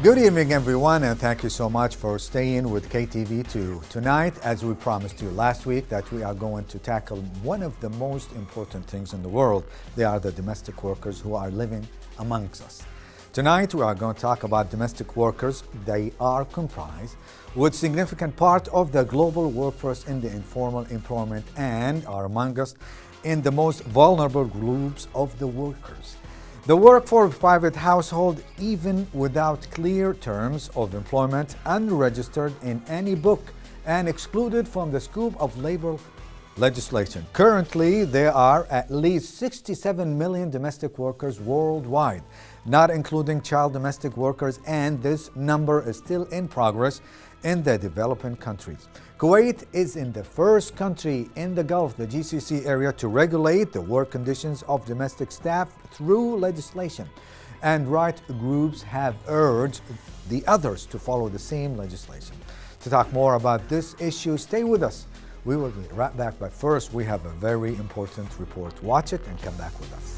Good evening, everyone, and thank you so much for staying with KTV2. Tonight, as we promised you last week, that we are going to tackle one of the most important things in the world. They are the domestic workers who are living amongst us. Tonight, we are going to talk about domestic workers. They are comprised with significant part of the global workforce in the informal employment and are among us in the most vulnerable groups of the workers. The work for private household, even without clear terms of employment, unregistered in any book and excluded from the scope of labor legislation. Currently, there are at least 67 million domestic workers worldwide, not including child domestic workers, and this number is still in progress in the developing countries. Kuwait is in the first country in the Gulf, the GCC area, to regulate the work conditions of domestic staff through legislation. And right groups have urged the others to follow the same legislation. To talk more about this issue, stay with us. We will be right back, but first we have a very important report. Watch it and come back with us.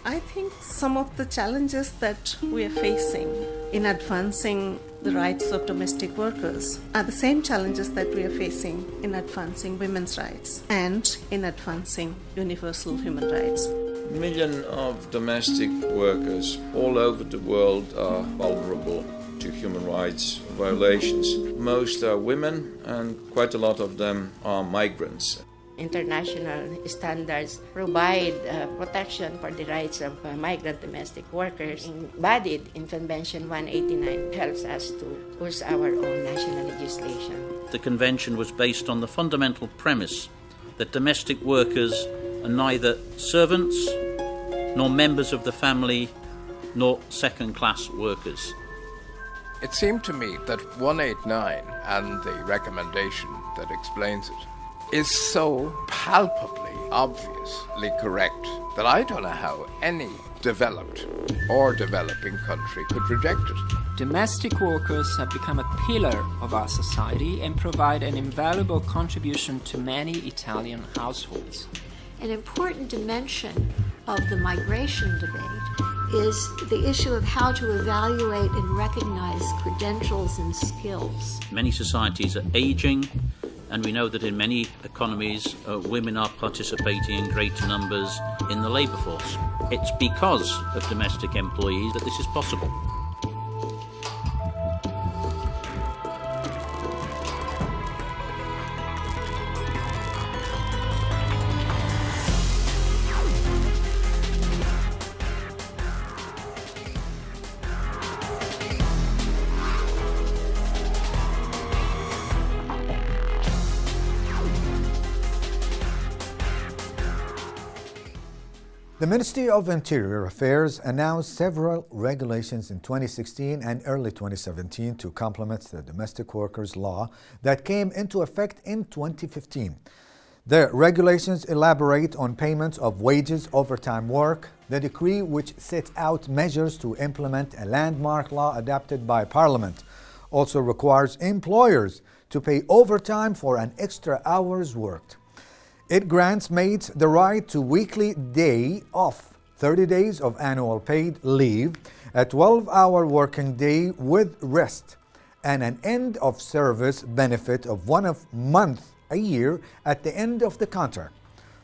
I think some of the challenges that we are facing in advancing the rights of domestic workers are the same challenges that we are facing in advancing women's rights and in advancing universal human rights. Millions of domestic workers all over the world are vulnerable to human rights violations. Most are women, and quite a lot of them are migrants. International standards provide protection for the rights of migrant domestic workers embodied in Convention 189 helps us to push our own national legislation. The convention was based on the fundamental premise that domestic workers are neither servants nor members of the family nor second-class workers. It seemed to me that 189 and the recommendation that explains it is so palpably, obviously correct that I don't know how any developed or developing country could reject it. Domestic workers have become a pillar of our society and provide an invaluable contribution to many Italian households. An important dimension of the migration debate is the issue of how to evaluate and recognize credentials and skills. Many societies are aging, and we know that in many economies, women are participating in greater numbers in the labour force. It's because of domestic employees that this is possible. The Ministry of Interior Affairs announced several regulations in 2016 and early 2017 to complement the domestic workers law that came into effect in 2015. The regulations elaborate on payments of wages, overtime work. The decree, which sets out measures to implement a landmark law adopted by Parliament, also requires employers to pay overtime for an extra hours worked. It grants maids the right to weekly day off, 30 days of annual paid leave, a 12-hour working day with rest, and an end of service benefit of one month a year at the end of the contract.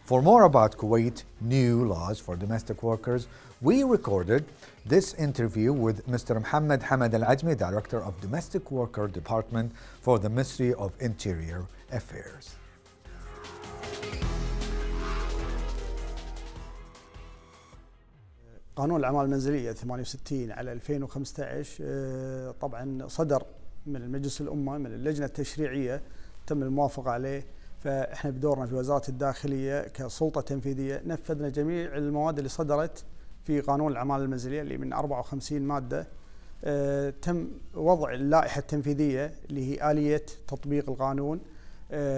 For more about Kuwait new laws for domestic workers, we recorded this interview with Mr. Mohammed Hamad Al-Ajmi, Director of Domestic Worker Department for the Ministry of Interior Affairs. قانون الأعمال المنزلية 68 على 2015 طبعا صدر من المجلس الأمة من اللجنة التشريعية، تم الموافقة عليه. فإحنا بدورنا في وزارة الداخلية كسلطة تنفيذية نفذنا جميع المواد اللي صدرت في قانون الأعمال المنزلية اللي من 54 مادة. تم وضع اللائحة التنفيذية اللي هي آلية تطبيق القانون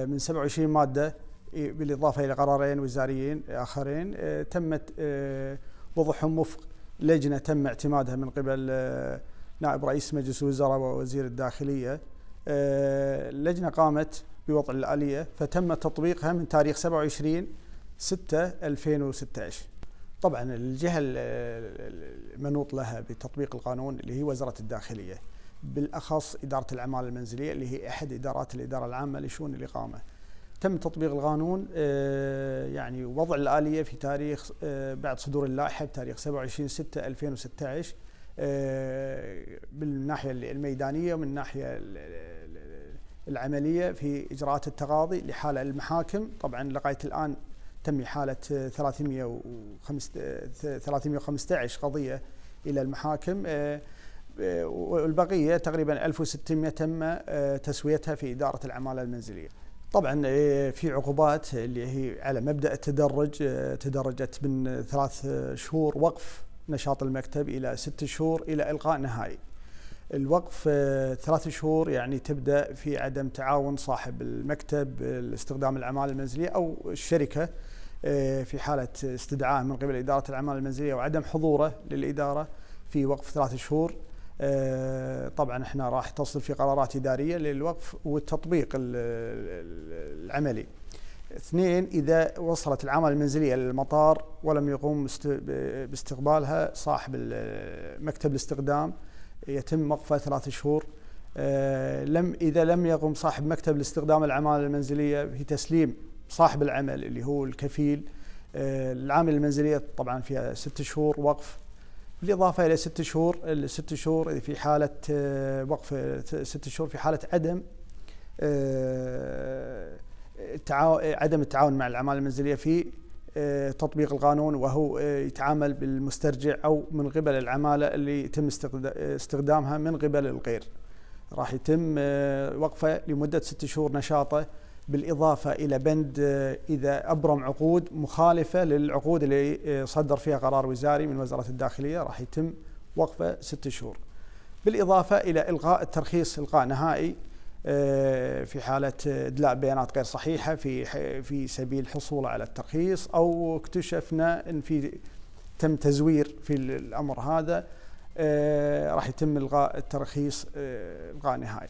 من 27 مادة، بالإضافة إلى قرارين وزاريين آخرين تمت وضعهم وفق لجنة تم اعتمادها من قبل نائب رئيس مجلس الوزراء ووزير الداخلية. اللجنة قامت بوضع الآلية فتم تطبيقها من تاريخ 27 6/2016. طبعا الجهة المنوط لها بتطبيق القانون اللي هي وزارة الداخلية، بالأخص إدارة الأعمال المنزلية اللي هي أحد إدارات الإدارة العامة لشؤون الإقامة. تم تطبيق القانون يعني وضع الآلية في تاريخ بعد صدور اللائحة بتاريخ 27/6/2016 بالناحية الميدانية ومن الناحية العملية في إجراءات التقاضي لحالة المحاكم. طبعا لغاية الآن تم حالة 315 قضية إلى المحاكم، والبقية تقريبا 1600 تم تسويتها في إدارة الأعمال المنزلية. طبعا في عقوبات اللي هي على مبدأ التدرج، تدرجت من 3 شهور وقف نشاط المكتب إلى 6 شهور إلى إلغاء نهائي. الوقف 3 شهور يعني تبدأ في عدم تعاون صاحب المكتب لاستخدام الأعمال المنزلية أو الشركة في حالة استدعاء من قبل إدارة الأعمال المنزلية وعدم حضوره للإدارة في وقف 3 شهور. طبعا احنا راح تصل في قرارات إدارية للوقف والتطبيق العملي. 2 إذا وصلت الأعمال المنزلية للمطار ولم يقوم باستقبالها صاحب مكتب الاستخدام يتم وقفه 3 شهور. إذا لم يقم صاحب مكتب الاستخدام الأعمال المنزلية في تسليم صاحب العمل اللي هو الكفيل العامل المنزلية طبعا فيها 6 شهور وقف، بالإضافة إلى 6 شهور. ال6 شهور في حالة وقف 6 شهور في حالة عدم التعاون مع الأعمال المنزلية في تطبيق القانون، وهو يتعامل بالمسترجع أو من قبل العمالة اللي يتم استخدامها من قبل الغير. راح يتم وقفه لمدة 6 شهور نشاطه، بالإضافة إلى بند إذا أبرم عقود مخالفة للعقود اللي صدر فيها قرار وزاري من وزارة الداخلية راح يتم وقفه 6 شهور، بالإضافة إلى إلغاء الترخيص إلغاء نهائي في حالة إدلاء بيانات غير صحيحة في سبيل الحصول على الترخيص، أو اكتشفنا أن تم تزوير في الأمر هذا راح يتم إلغاء الترخيص إلغاء نهائي.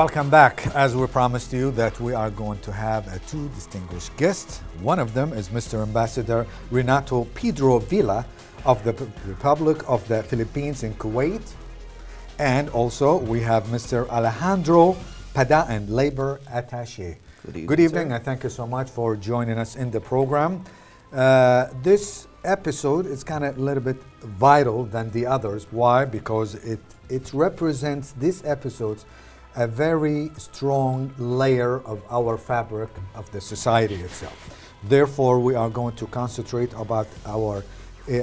Welcome back. As we promised you that we are going to have 2 distinguished guests. One of them is Mr. Ambassador Renato Pedro Villa of the Republic of the Philippines in Kuwait. And also we have Mr. Alejandro Padaen, Labor Attache. Good evening, and thank you so much for joining us in the program. This episode is kind of a little bit vital than the others. Why? Because it represents, this episode, a very strong layer of our fabric of the society itself. Therefore, we are going to concentrate about our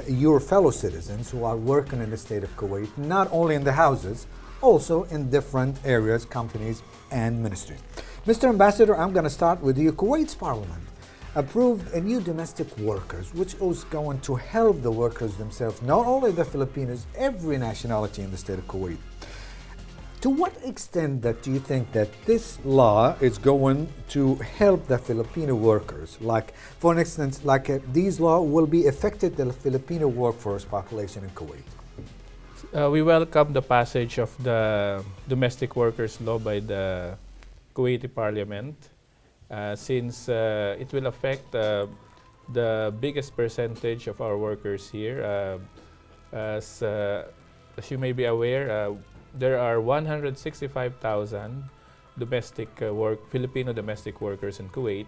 your fellow citizens who are working in the state of Kuwait, not only in the houses, also in different areas, companies, and ministries. Mr. Ambassador, I'm going to start with you. Kuwait's parliament approved a new domestic workers, which is going to help the workers themselves, not only the Filipinos, every nationality in the state of Kuwait. To what extent that do you think that this law is going to help the Filipino workers? Like, for instance, these law will be affected the Filipino workforce population in Kuwait? We welcome the passage of the domestic workers law by the Kuwaiti Parliament, since it will affect the biggest percentage of our workers here. As you may be aware, there are 165,000 Filipino domestic workers in Kuwait,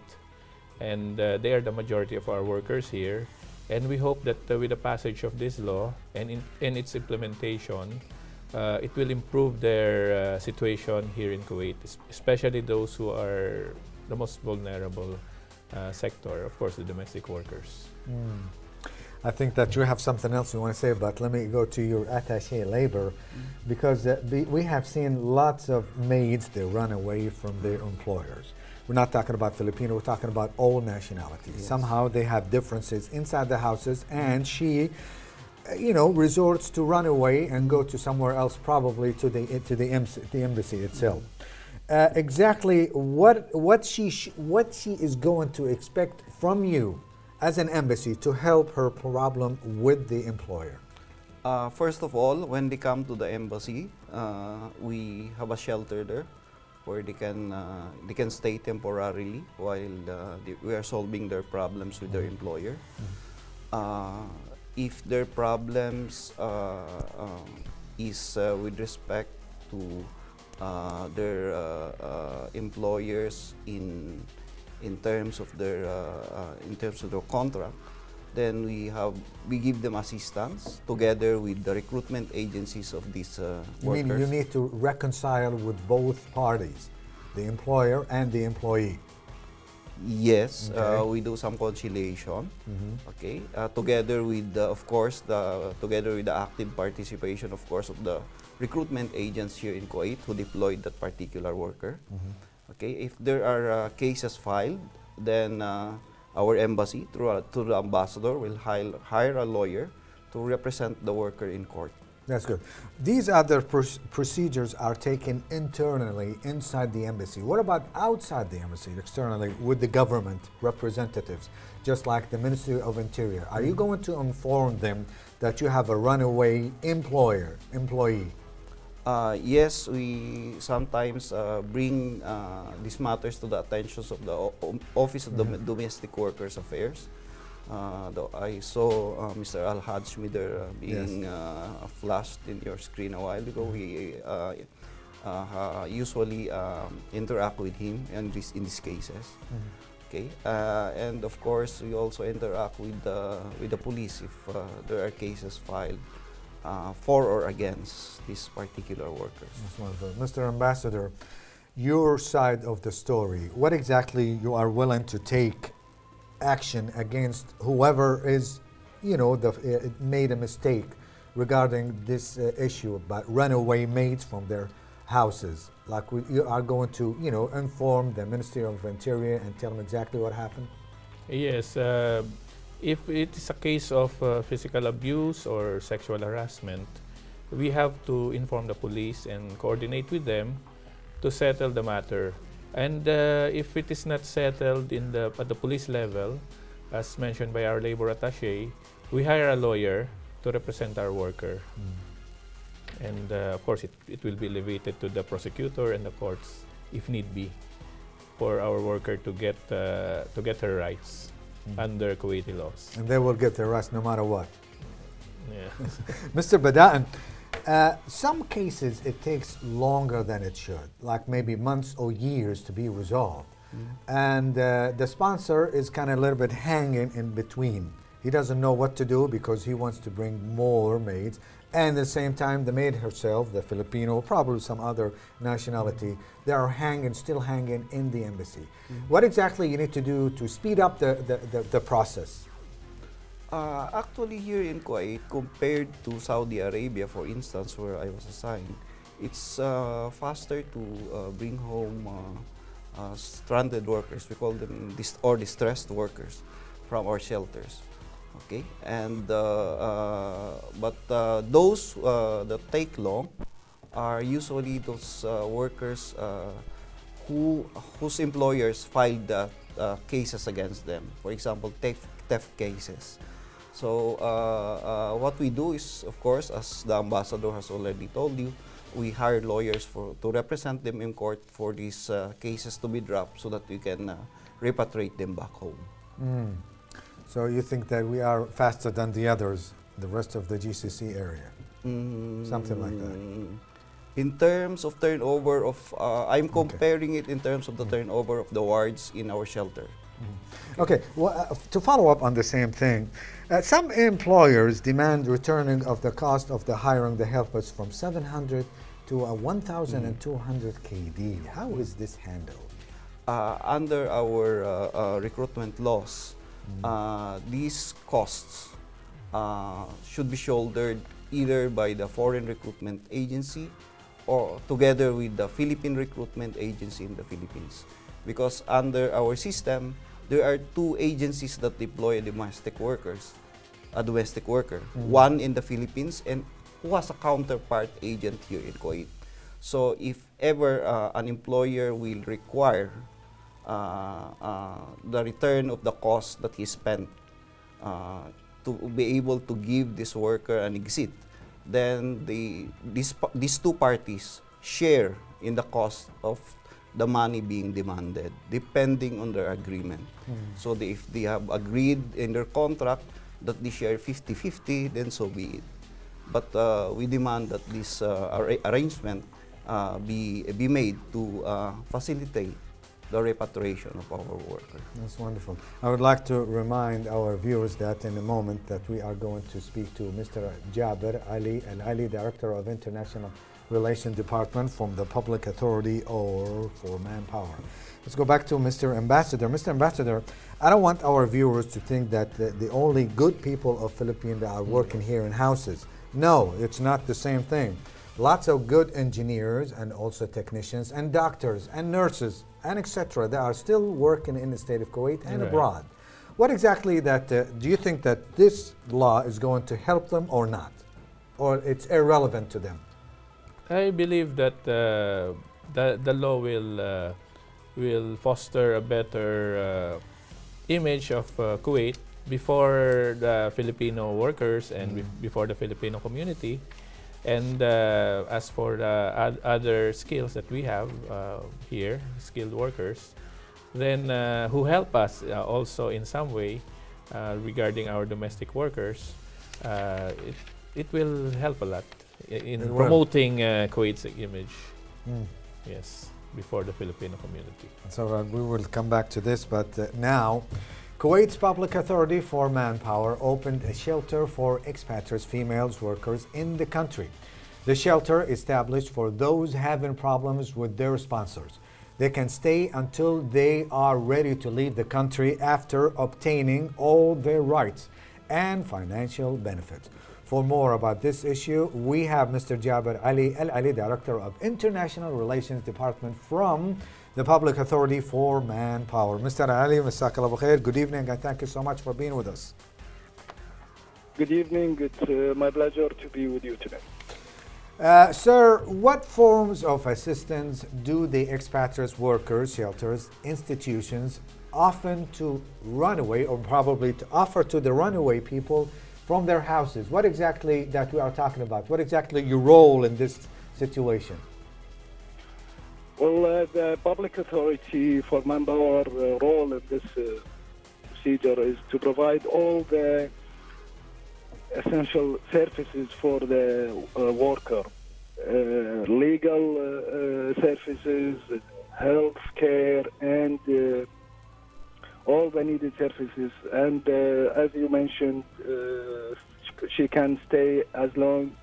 and they are the majority of our workers here. And we hope that with the passage of this law and in its implementation, it will improve their situation here in Kuwait, especially those who are the most vulnerable sector, of course, the domestic workers. I think that you have something else you want to say, but let me go to your attaché labor, because we have seen lots of maids that run away from their employers. We're not talking about Filipino, we're talking about all nationalities. Yes. Somehow they have differences inside the houses, and she, resorts to run away and go to somewhere else, probably to the embassy itself. Exactly what she is going to expect from you as an embassy to help her problem with the employer? First of all, when they come to the embassy, we have a shelter there where they can stay temporarily while we are solving their problems with their employer. If their problems is with respect to their employers in terms of their contract, then we give them assistance together with the recruitment agencies of these workers. You need to reconcile with both parties, the employer and the employee. Yes, okay. We do some conciliation. Okay, together with together with the active participation, of course, of the recruitment agents here in Kuwait who deployed that particular worker. Okay, if there are cases filed, then our embassy, through the ambassador, will hire a lawyer to represent the worker in court. That's good. These other procedures are taken internally inside the embassy. What about outside the embassy, externally, with the government representatives, just like the Ministry of Interior? Are you going to inform them that you have a runaway employee? Yes, we sometimes bring these matters to the attentions of the Office of the Domestic Workers Affairs. I saw Mr. Alwasmi there being flashed in your screen a while ago. We usually interact with him in these cases. Okay, and of course we also interact with the police if there are cases filed for or against these particular workers. That's wonderful. Mr. Ambassador, your side of the story, what exactly you are willing to take action against whoever is, made a mistake regarding this issue about runaway maids from their houses? Like, you are going to, inform the Ministry of Interior and tell them exactly what happened? Yes. If it is a case of physical abuse or sexual harassment, we have to inform the police and coordinate with them to settle the matter. And if it is not settled at the police level, as mentioned by our labor attaché, we hire a lawyer to represent our worker. And of course, it will be elevated to the prosecutor and the courts, if need be, for our worker to get her rights under Kuwaiti laws. And they will get their rights no matter what. Yeah. Mr. Padaen, some cases it takes longer than it should, like maybe months or years to be resolved. And the sponsor is kind of a little bit hanging in between. He doesn't know what to do because he wants to bring more maids. And at the same time, the maid herself, the Filipino, probably some other nationality, they are still hanging in the embassy. What exactly you need to do to speed up the process? Actually, here in Kuwait, compared to Saudi Arabia, for instance, where I was assigned, it's faster to bring home stranded workers. We call them distressed workers from our shelters. Okay, and but those that take long are usually those workers whose employers filed cases against them. For example, theft cases. So what we do is, of course, as the ambassador has already told you, we hire lawyers to represent them in court for these cases to be dropped so that we can repatriate them back home. Mm. So you think that we are faster than the others, the rest of the GCC area? Something like that. In terms of turnover of, I'm comparing it in terms of the turnover of the wards in our shelter. Okay, well, to follow up on the same thing, some employers demand returning of the cost of the hiring the helpers from 700 to 1,200 KD. How is this handled? Under our recruitment laws, these costs should be shouldered either by the foreign recruitment agency or together with the Philippine recruitment agency in the Philippines. Because under our system, there are two agencies that deploy domestic worker, one in the Philippines and who has a counterpart agent here in Kuwait. So if ever an employer will require the return of the cost that he spent to be able to give this worker an exit, then these two parties share in the cost of the money being demanded, depending on their agreement. So if they have agreed in their contract that they share 50-50, then so be it. But we demand that this arrangement be made to facilitate the repatriation of our workers. That's wonderful. I would like to remind our viewers that in a moment that we are going to speak to Mr. Jaber Ali Al-Ali, Director of International Relations Department from the Public Authority or for Manpower. Let's go back to Mr. Ambassador. Mr. Ambassador, I don't want our viewers to think that the only good people of Philippines are working here in houses. No, it's not the same thing. Lots of good engineers and also technicians and doctors and nurses and etc. that are still working in the state of Kuwait and abroad. What exactly do you think that this law is going to help them or not? Or it's irrelevant to them? I believe that the law will foster a better image of Kuwait before the Filipino workers and before the Filipino community. And as for the other skills that we have here, skilled workers, then who help us also in some way regarding our domestic workers, it will help a lot in promoting Kuwait's image. Yes, before the Filipino community. So we will come back to this, but now Kuwait's Public Authority for Manpower opened a shelter for expatriates, females workers in the country. The shelter established for those having problems with their sponsors. They can stay until they are ready to leave the country after obtaining all their rights and financial benefits. For more about this issue, we have Mr. Jaber Ali Al-Ali, Director of International Relations Department from the Public Authority for Manpower. Mr. Ali, Masakallah Bukhair, good evening and thank you so much for being with us. Good evening. It's my pleasure to be with you today. Sir, what forms of assistance do the expatriates, workers, shelters, institutions often to runaway or probably to offer to the runaway people from their houses? What exactly that we are talking about? What exactly your role in this situation? Well, the Public Authority for Manpower role in this procedure is to provide all the essential services for the worker, legal services, health care, and all the needed services. And as you mentioned, she can stay as long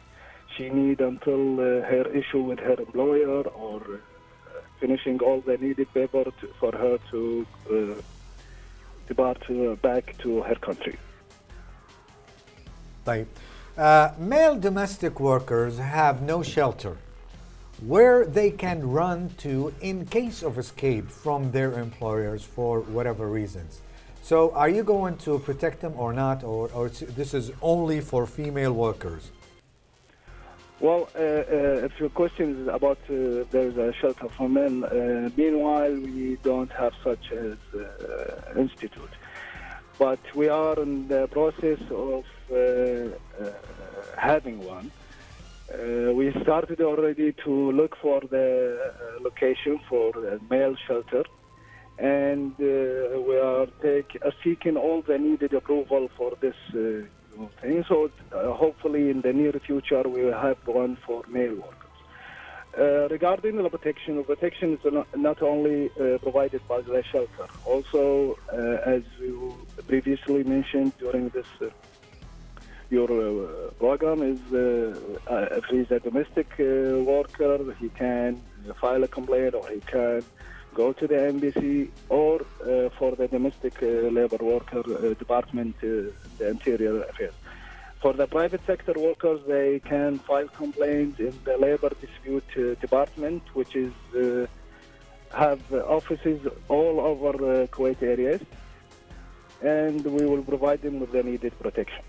she needs until her issue with her employer or finishing all the needed paper for her to depart back to her country. طيب. Male domestic workers have no shelter where they can run to in case of escape from their employers for whatever reasons. So are you going to protect them or not, or this is only for female workers? Well, if your question is about there's a shelter for men, meanwhile we don't have such as institute. But we are in the process of having one. We started already to look for the location for a male shelter, and we are seeking all the needed approval for this thing. So hopefully in the near future we will have one for male workers. Regarding the protection is not only provided by the shelter. Also, as you previously mentioned during this your program, is if he's a domestic worker, he can file a complaint, or he can go to the embassy, or for the domestic labor worker department, the Interior Affairs. For the private sector workers, they can file complaints in the labor dispute department, which is have offices all over Kuwait areas, and we will provide them with the needed protection.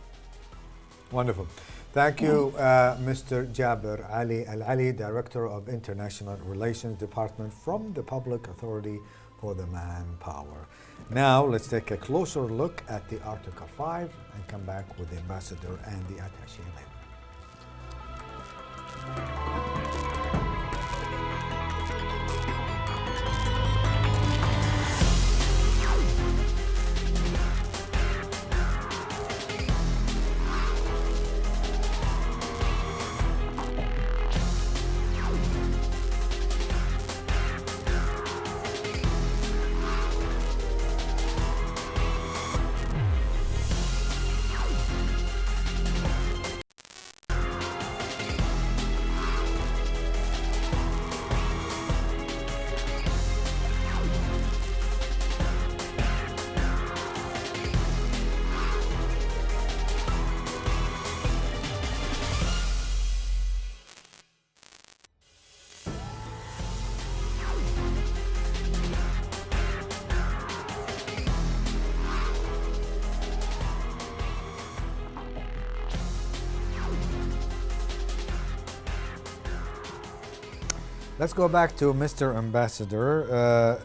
Wonderful. Thank you, Mr. Jaber Ali Al-Ali, Director of International Relations Department from the Public Authority for the Manpower. Now, let's take a closer look at the Article 5 and come back with the Ambassador and the Attache later. Let's go back to Mr. Ambassador.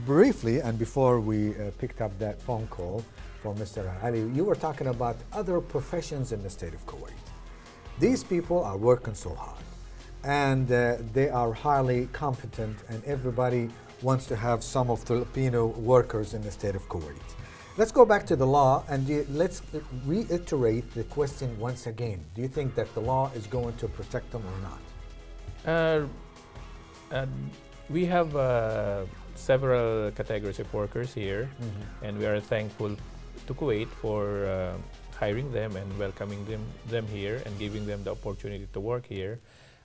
Briefly, and before we picked up that phone call for Mr. Ali, you were talking about other professions in the state of Kuwait. These people are working so hard, and they are highly competent, and everybody wants to have some of Filipino workers in the state of Kuwait. Let's go back to the law, and let's reiterate the question once again. Do you think that the law is going to protect them or not? We have several categories of workers here, and we are thankful to Kuwait for hiring them and welcoming them here and giving them the opportunity to work here.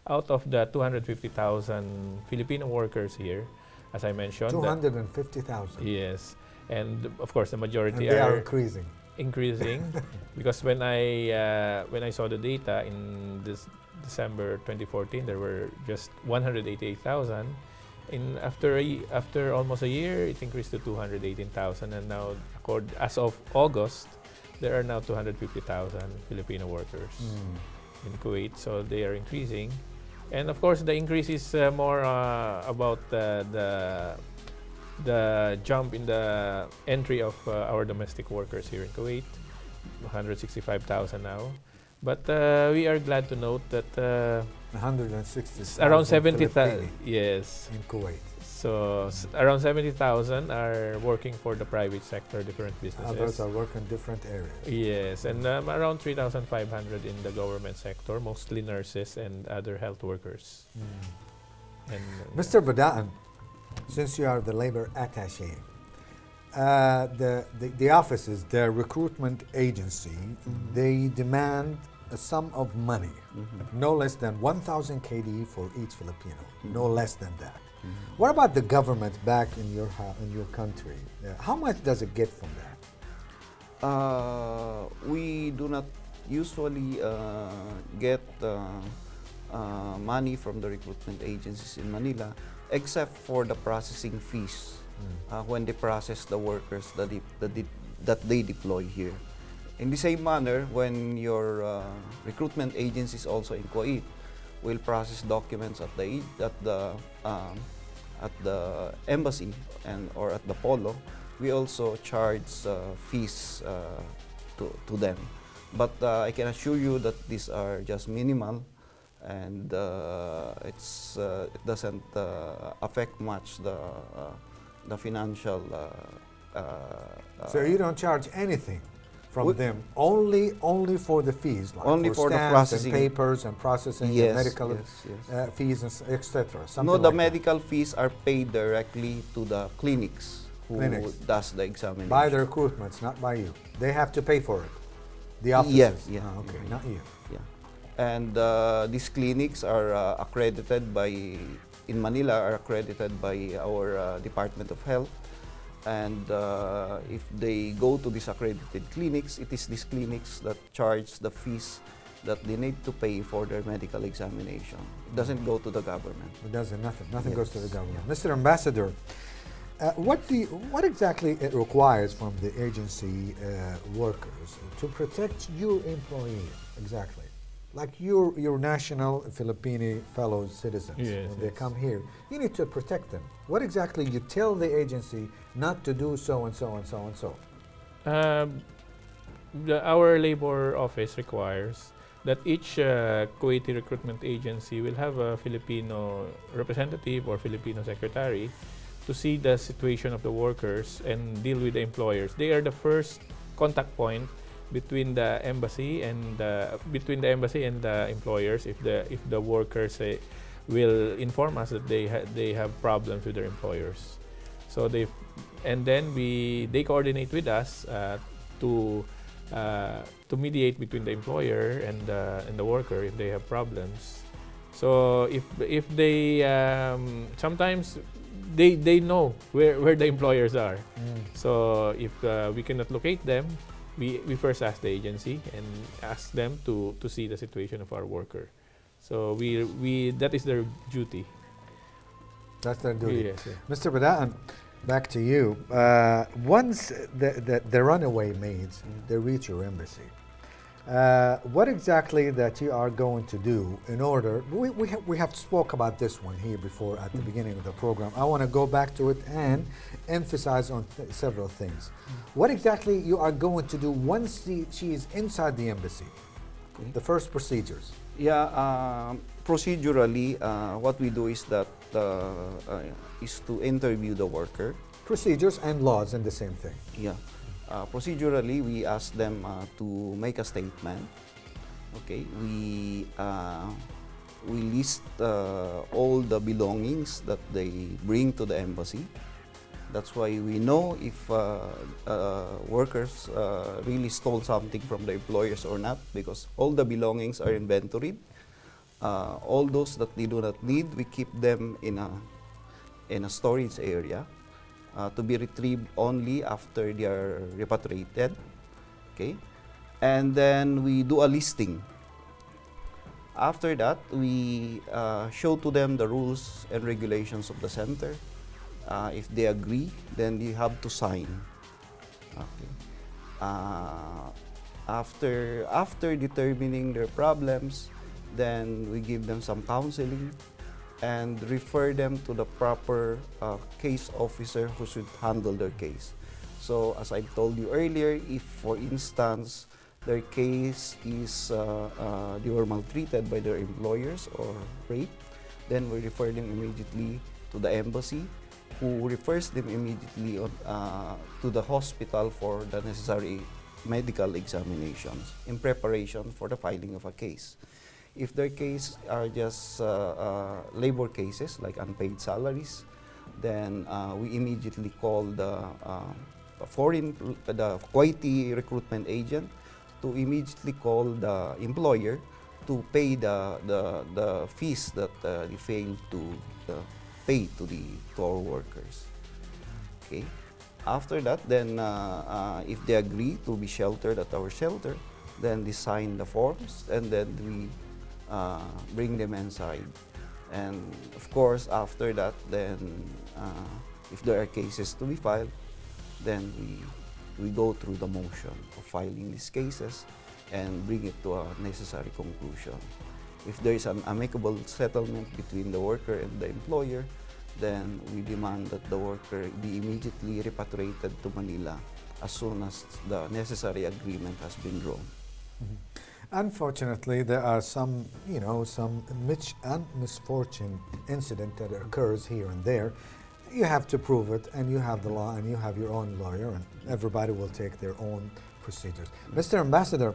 Out of the 250,000 Filipino workers here, as I mentioned. 250,000? Yes. And of course, the majority and they are increasing. Because when I saw the data in this December 2014, there were just 188,000. After almost a year, it increased to 218,000, and now, as of August, there are now 250,000 Filipino workers in Kuwait. So they are increasing, and of course, the increase is more about the jump in the entry of our domestic workers here in Kuwait, 165,000 now. But we are glad to note that 160,000 around 70,000, yes, in Kuwait. So around 70,000 are working for the private sector, different businesses. Others are working different areas. Yes, and around 3,500 in the government sector, mostly nurses and other health workers. And, Mr. Padaen, since you are the labor attaché, the offices, the recruitment agency, they demand a sum of money, no less than 1,000 KD for each Filipino, no less than that. What about the government back in your country? How much does it get from that? We do not usually get money from the recruitment agencies in Manila, except for the processing fees when they process the workers that they deploy here. In the same manner, when your recruitment agencies also in Kuwait will process documents at the embassy or at the polo, we also charge fees to them. But I can assure you that these are just minimal, and it doesn't affect much the financial. So you don't charge anything from them, only for the fees, like only for the processing, and papers and processing, yes, and medical fees, etc. No, the medical fees are paid directly to the clinics who does the examination. By the recruitments, not by you. They have to pay for it. The officers. Yes, okay, not you. Yeah, and these clinics are accredited in Manila, are accredited by our Department of Health. And if they go to these accredited clinics, it is these clinics that charge the fees that they need to pay for their medical examination. It doesn't go to the government. It doesn't, nothing goes to the government. Mr. Ambassador, what exactly it requires from the agency workers to protect your employee exactly? Like your national Filipino fellow citizens, when they come here, you need to protect them. What exactly you tell the agency not to do so and so and so and so? Our labor office requires that each Kuwaiti recruitment agency will have a Filipino representative or Filipino secretary to see the situation of the workers and deal with the employers. They are the first contact point between the embassy and the employers. If the workers will inform us that they have problems with their employers, so they coordinate with us to mediate between the employer and the worker if they have problems. So if they sometimes they know where the employers are. So if we cannot locate them, we first ask the agency and ask them to see the situation of our worker. So that is their duty. That's their duty. Yes, yes. Mr. Padaen, back to you. Once the runaway maids they reach your embassy, what exactly that you are going to do in order? We have spoke about this one here before at the beginning of the program. I want to go back to it and emphasize on several things. What exactly you are going to do once she is inside the embassy? The first procedures. Yeah, procedurally, what we do is that is to interview the worker. Procedures and laws and the same thing. Yeah. Procedurally, we ask them to make a statement. Okay, we list all the belongings that they bring to the embassy. That's why we know if workers really stole something from the employers or not, because all the belongings are inventoried. All those that they do not need, we keep them in a storage area. To be retrieved only after they are repatriated. Okay, and then we do a listing. After that, we show to them the rules and regulations of the center. If they agree, then you have to sign. Okay. After determining their problems, then we give them some counseling and refer them to the proper case officer who should handle their case. So as I told you earlier, if for instance their case is they were maltreated by their employers or raped, then we refer them immediately to the embassy, who refers them immediately to the hospital for the necessary medical examinations in preparation for the filing of a case. If their case are just labor cases like unpaid salaries, then we immediately call the Kuwaiti recruitment agent to immediately call the employer to pay the fees that they failed to pay to our workers. Okay. After that, then if they agree to be sheltered at our shelter, then they sign the forms, and then we bring them inside. And of course, after that, then if there are cases to be filed, then we go through the motion of filing these cases and bring it to a necessary conclusion. If there is an amicable settlement between the worker and the employer, then we demand that the worker be immediately repatriated to Manila as soon as the necessary agreement has been drawn. Unfortunately, there are some, some misfortune incident that occurs here and there. You have to prove it, and you have the law, and you have your own lawyer, and everybody will take their own procedures. Mr. Ambassador,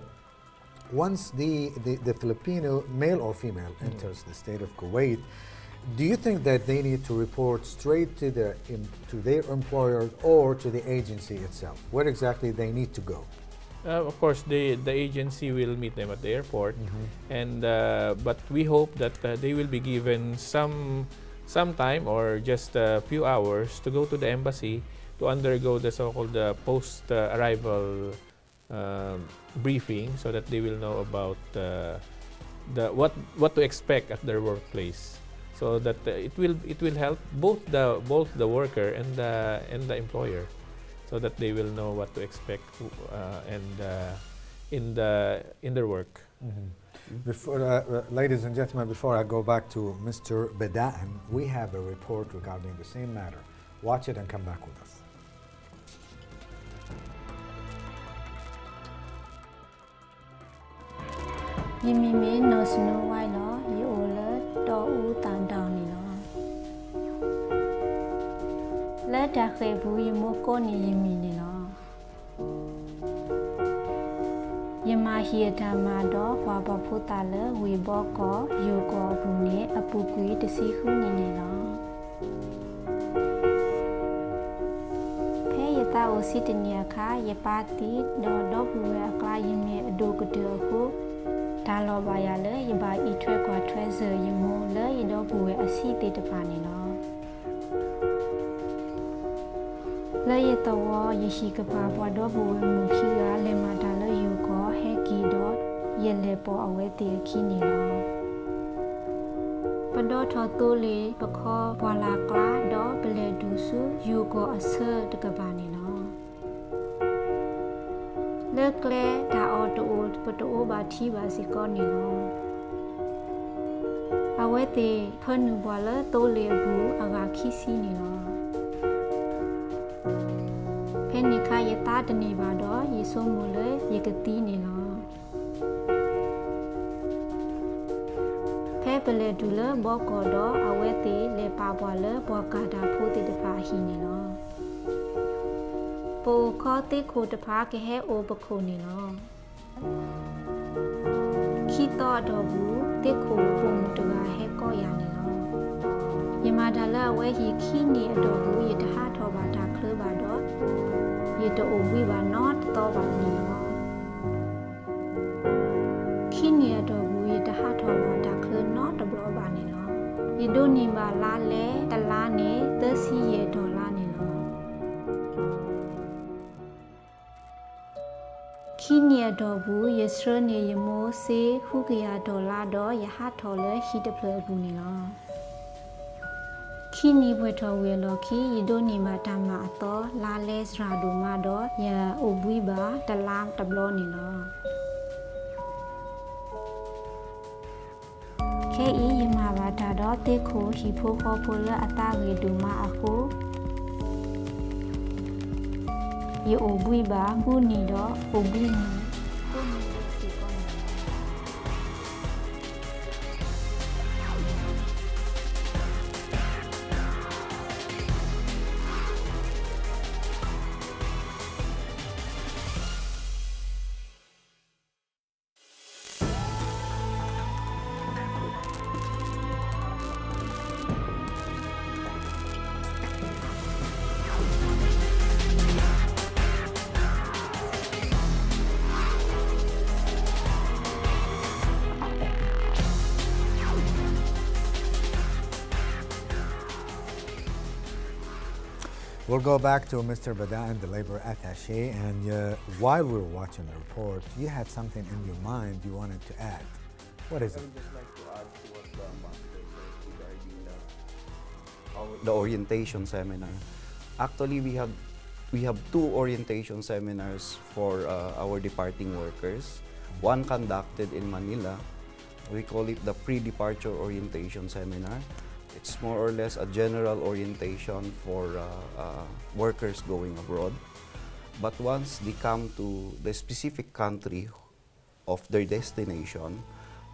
once the Filipino, male or female, enters the state of Kuwait, do you think that they need to report straight to their employer or to the agency itself? Where exactly they need to go? Of course, the agency will meet them at the airport, and but we hope that they will be given some time or just a few hours to go to the embassy to undergo the so-called post-arrival briefing, so that they will know about what to expect at their workplace, so that it will help both the worker and the employer, so that they will know what to expect in their work. Before, ladies and gentlemen, before I go back to Mr. Padaen, we have a report regarding the same matter. Watch it and come back with us. Yimimi no snow white law, you all do tan down. Let that hebu yimoko ni yimini no. Yama here tamado, Papa Putale, we boko, you go bune, a pukui to see who ni no. Pay a tao sit in your car, ye party, do dog where a client me a dog to a hook. Talo bayale, you buy each or treasure, you move, you dog where a seat at the panny no. Lay at the wall, you shake a papa dog who mukia, lematala, you go, hecky dot, ye lepo away the kini law. But dot or tole, bako, wala cla, dot, bele dusu, you go a sir to cabani law. Look glare, that ought to old, but the oba tiba sigoni law. Away the pernubola, tole boo, aga kissini law. Penika ye tat ni bado ye so mule ye kati ni lo. Pepele dule boko do awete le pabwale boka da poti de pa hi ni lo. Po ko te ko de pa ke he o bako ni lo. Kito do bu te ko po mu to ga he ko ya ni lo. Ye ma da la we hi ki ni do bu ye da ha tho ba da kle ba do. Ye to we were not thought of me. Kinia do we the heart of what I could not a blow banino. You don't need my lale, the lane, the sea to lanino. Kinia do bu, ye srone ye mo say, Hugia do lado, ye hat taller, he the play bunino. Kini weto we loki, you don't need my tamato, lales radumado, ya obuiba, the lamp the blonino. Ke yimavata do teko, he po popular atagi duma ako. You obuiba, bunido, obini. We'll go back to Mr. Padaen, the labor attaché, and while we were watching the report, you had something in your mind you wanted to add. What is it? I would just like to add to what the ambassador said regarding the orientation seminar. Actually, we have 2 orientation seminars for our departing workers. One conducted in Manila. We call it the pre-departure orientation seminar. It's more or less a general orientation for workers going abroad. But once they come to the specific country of their destination,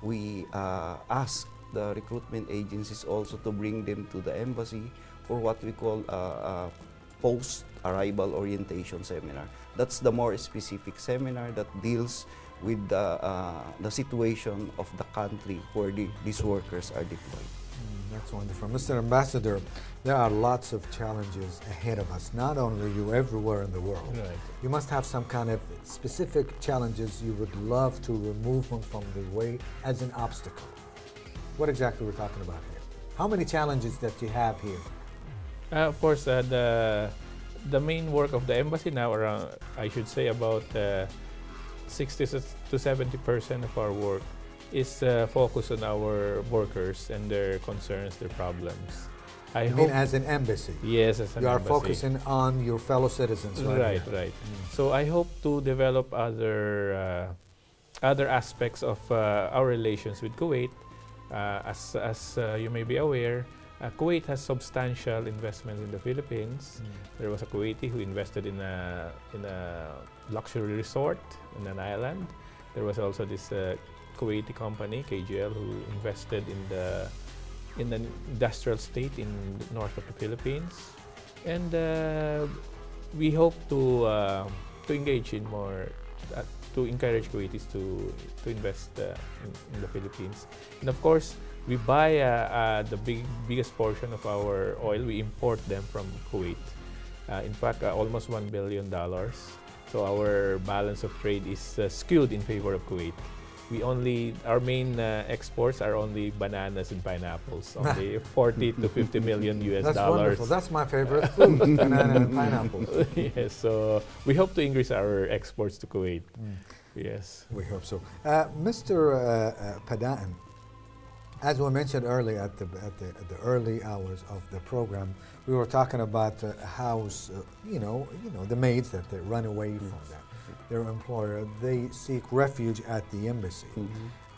we ask the recruitment agencies also to bring them to the embassy for what we call a post-arrival orientation seminar. That's the more specific seminar that deals with the situation of the country where these workers are deployed. That's wonderful. Mr. Ambassador, there are lots of challenges ahead of us, not only you, everywhere in the world. Right. You must have some kind of specific challenges you would love to remove them from the way as an obstacle. What exactly we're talking about here? How many challenges that you have here? Of course, the main work of the embassy now, around, I should say about 60 to 70% of our work is focused on our workers and their concerns, their problems. I mean as an embassy? Yes, as an embassy. You are focusing on your fellow citizens, right? Right. So I hope to develop other aspects of our relations with Kuwait. As you may be aware, Kuwait has substantial investment in the Philippines. There was a Kuwaiti who invested in a luxury resort in an island. There was also this Kuwaiti company, KGL, who invested in the industrial state in the north of the Philippines, and we hope to engage in more, to encourage Kuwaitis to invest in the Philippines. And of course, we buy the biggest portion of our oil. We import them from Kuwait. In fact, almost $1 billion. So our balance of trade is skewed in favor of Kuwait. Our main exports are only bananas and pineapples, only 40 to 50 million US That's dollars. Wonderful. That's my favorite food, banana and pineapple. Yes, so we hope to increase our exports to Kuwait. Yes. We hope so. Mr. Padaen, as we mentioned earlier at the early hours of the program, we were talking about how, the maids that they run away from their employer, they seek refuge at the embassy.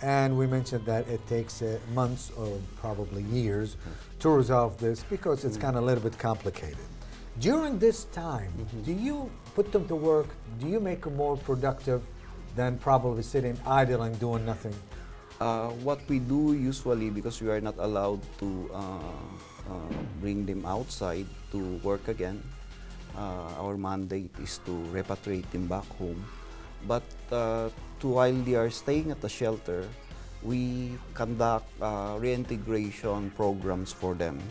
And we mentioned that it takes months or probably years to resolve this because it's kind of a little bit complicated. During this time, do you put them to work? Do you make them more productive than probably sitting idling, doing nothing? What we do usually, because we are not allowed to bring them outside to work again, our mandate is to repatriate them back home. But while they are staying at the shelter, we conduct reintegration programs for them,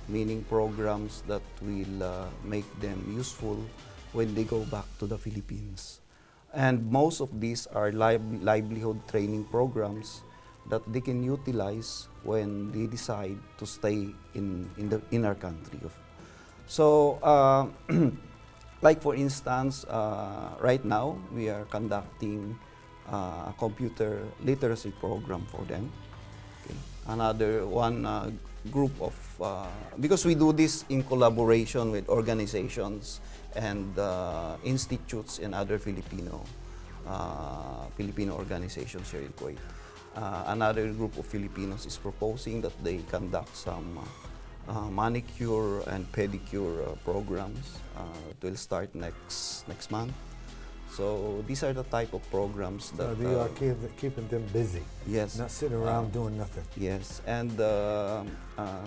meaning programs that will make them useful when they go back to the Philippines. And most of these are livelihood training programs that they can utilize when they decide to stay in our country. So, like for instance, right now we are conducting a computer literacy program for them. Okay. Another one group of, because we do this in collaboration with organizations and institutes and other Filipino organizations here in Kuwait. Another group of Filipinos is proposing that they conduct some manicure and pedicure programs. It will start next month. So these are the type of programs that you are keeping them busy. Yes, not sitting around doing nothing. Yes, and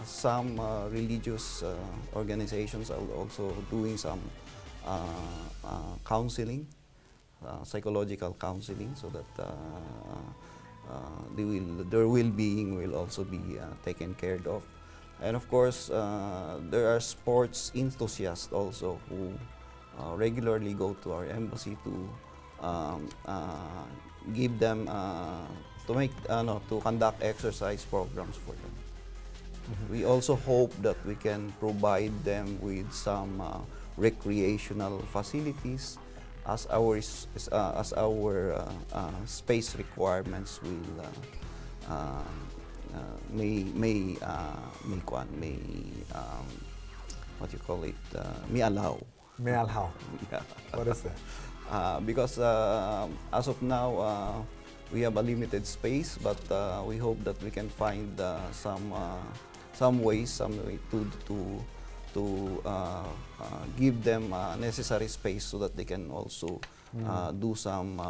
some religious organizations are also doing some counseling, psychological counseling, so that their well-being will also be taken care of. And of course, there are sports enthusiasts also who regularly go to our embassy to give them to conduct exercise programs for them. We also hope that we can provide them with some recreational facilities as our space requirements will what you call it, may allow. May allow. Yeah. What is that? Because as of now, we have a limited space, but we hope that we can find some way to give them necessary space so that they can also do some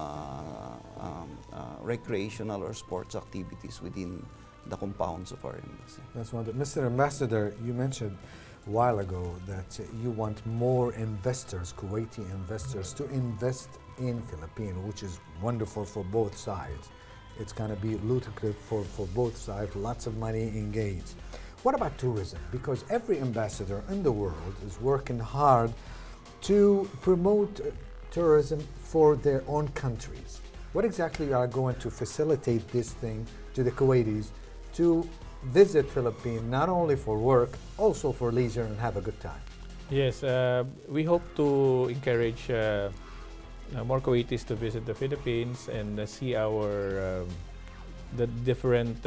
recreational or sports activities within the compounds of our embassy. That's wonderful. Mr. Ambassador, you mentioned a while ago that you want more investors, Kuwaiti investors, to invest in Philippines, which is wonderful for both sides. It's going to be lucrative for both sides, lots of money engaged. What about tourism? Because every ambassador in the world is working hard to promote tourism for their own countries. What exactly are going to facilitate this thing to the Kuwaitis to visit Philippines, not only for work, also for leisure and have a good time? Yes, we hope to encourage more Kuwaitis to visit the Philippines and see our the different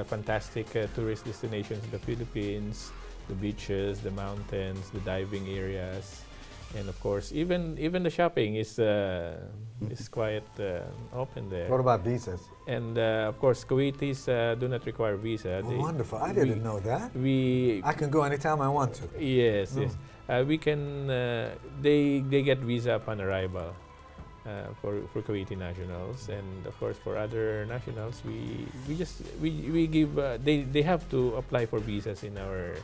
fantastic tourist destinations in the Philippines, the beaches, the mountains, the diving areas, and of course even the shopping is quite open there. What about visas? And of course Kuwaitis do not require visa. Oh, wonderful! I didn't know that. I can go anytime I want to. Yes, yes. We can. They get visa upon arrival for Kuwaiti nationals, and of course for other nationals, we give. They have to apply for visas in our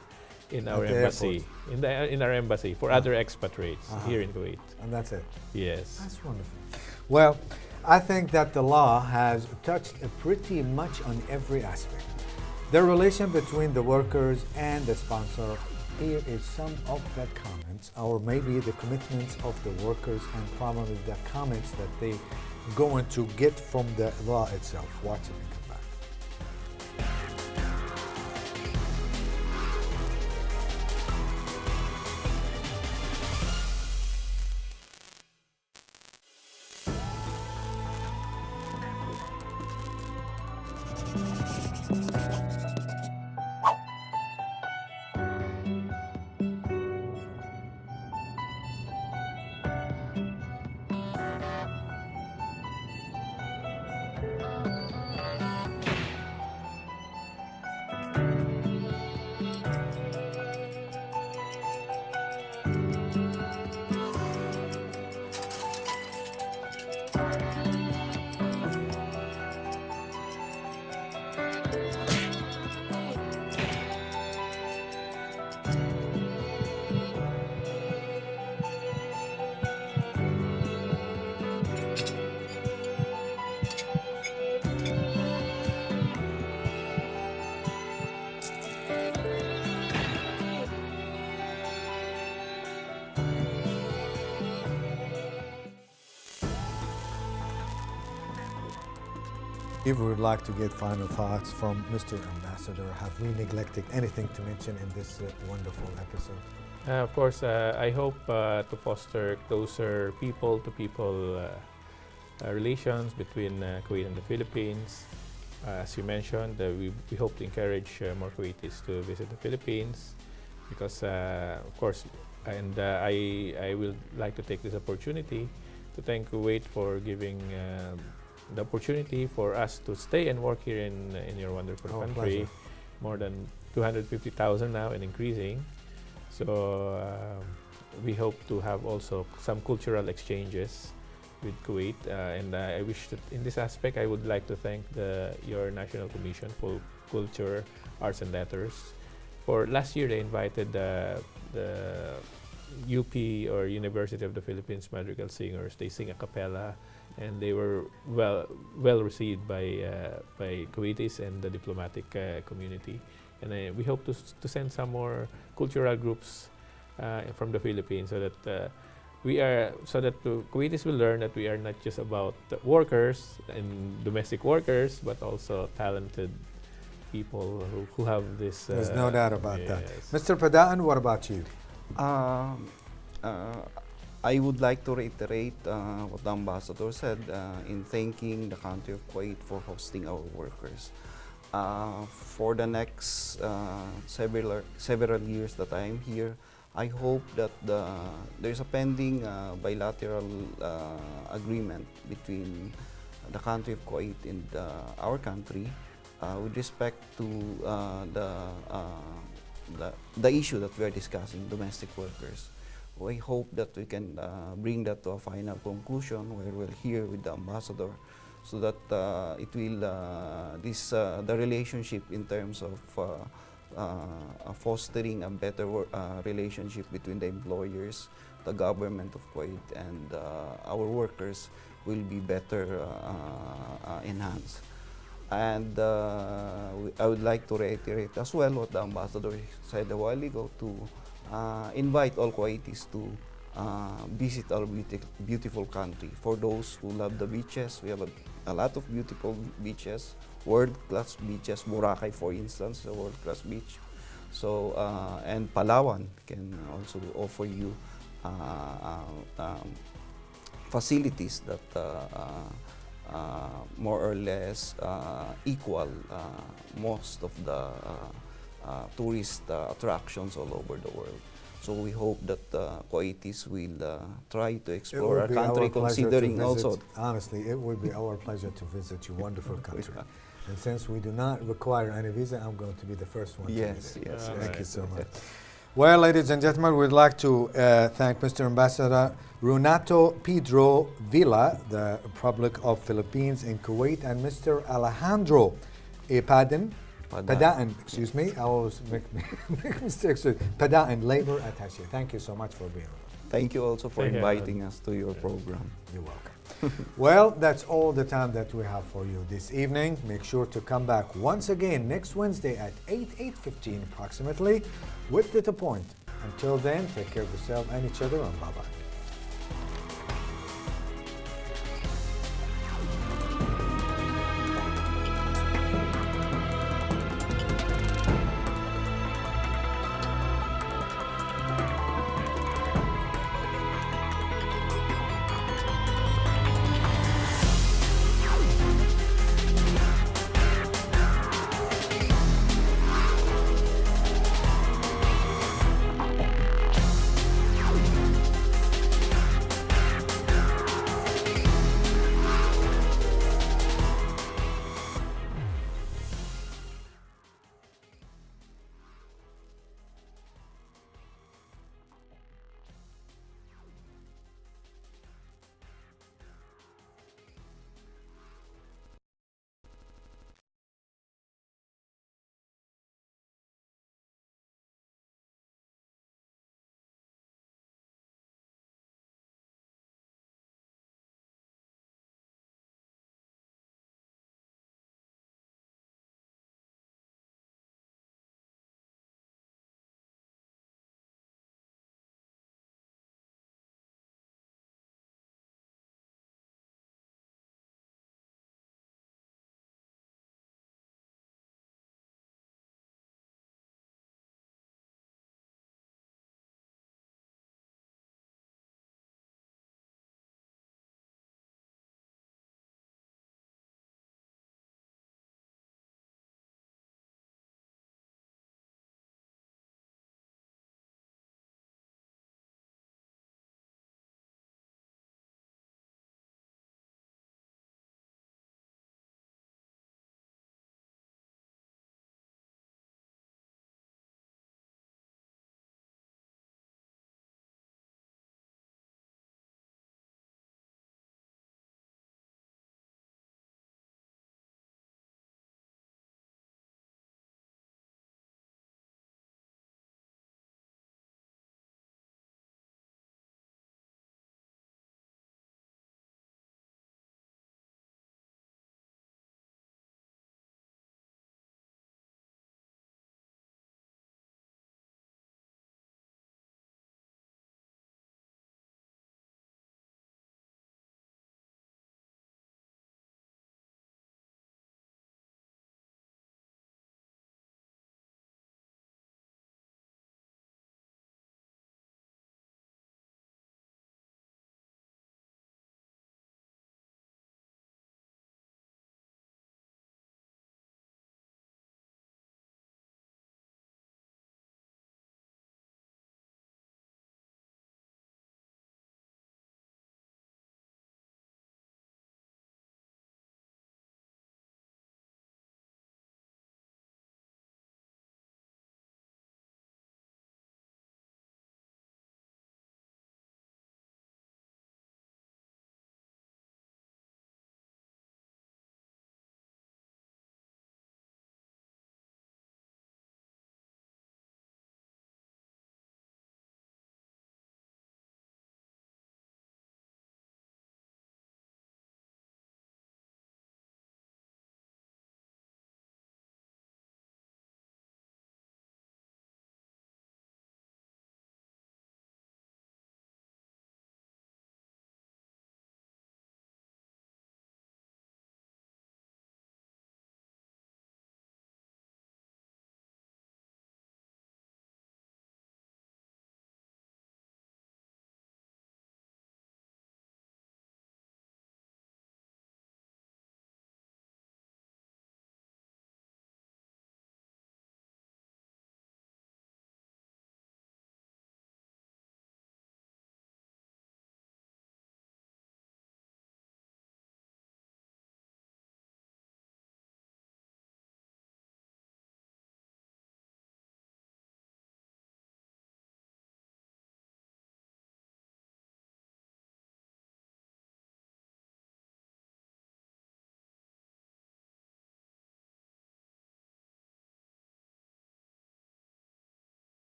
embassy, in our embassy for other expatriates here in Kuwait. And that's it. Yes. That's wonderful. Well, I think that the law has touched pretty much on every aspect. The relation between the workers and the sponsor. Here is some of the comments, or maybe the commitments of the workers, and probably the comments that they going to get from the law itself. Watch it and come back. If we would like to get final thoughts from Mr. Ambassador, have we neglected anything to mention in this wonderful episode? Of course, I hope to foster closer people-to-people relations between Kuwait and the Philippines. As you mentioned, we hope to encourage more Kuwaitis to visit the Philippines because, of course, and I will like to take this opportunity to thank Kuwait for giving the opportunity for us to stay and work here in your wonderful country. Pleasure. More than 250,000 now and increasing. So we hope to have also some cultural exchanges with Kuwait, and I wish that in this aspect I would like to thank your National Commission for Culture, Arts and Letters. For last year they invited the UP or University of the Philippines Madrigal Singers. They sing a cappella, and they were well received by Kuwaitis and the diplomatic community. And we hope to send some more cultural groups from the Philippines so that the Kuwaitis will learn that we are not just about workers and domestic workers, but also talented people who have this. There's no doubt about that. Yes. Mr. Padaen, what about you? I would like to reiterate what the ambassador said in thanking the country of Kuwait for hosting our workers. For the next several years that I am here, I hope that there's a pending bilateral agreement between the country of Kuwait and our country with respect to the issue that we are discussing, domestic workers. We hope that we can bring that to a final conclusion where we'll hear with the ambassador, so that it will the relationship in terms of fostering a better relationship between the employers, the government of Kuwait, and our workers will be better enhanced. And I would like to reiterate as well what the ambassador said a while ago, to invite all Kuwaitis to visit our beautiful country. For those who love the beaches, we have a lot of beautiful beaches, world-class beaches. Boracay, for instance, a world-class beach. So, and Palawan can also offer you facilities that more or less equal most of the tourist attractions all over the world. So we hope that Kuwaitis will try to explore our country, considering also... Honestly, it would be our pleasure to visit your wonderful country. And since we do not require any visa, I'm going to be the first one to visit. Yes. Thank you so much. Well, ladies and gentlemen, we'd like to thank Mr. Ambassador Renato Pedro Villa, the Republic of Philippines in Kuwait, and Mr. Alejandro Padaen, excuse me, I always make mistakes. Padaen, Labor Attache. Thank you so much for being with us. Thank you also for inviting us to your program. You're welcome. Well, that's all the time that we have for you this evening. Make sure to come back once again next Wednesday at 8:15 approximately with To The Point. Until then, take care of yourself and each other, and bye-bye.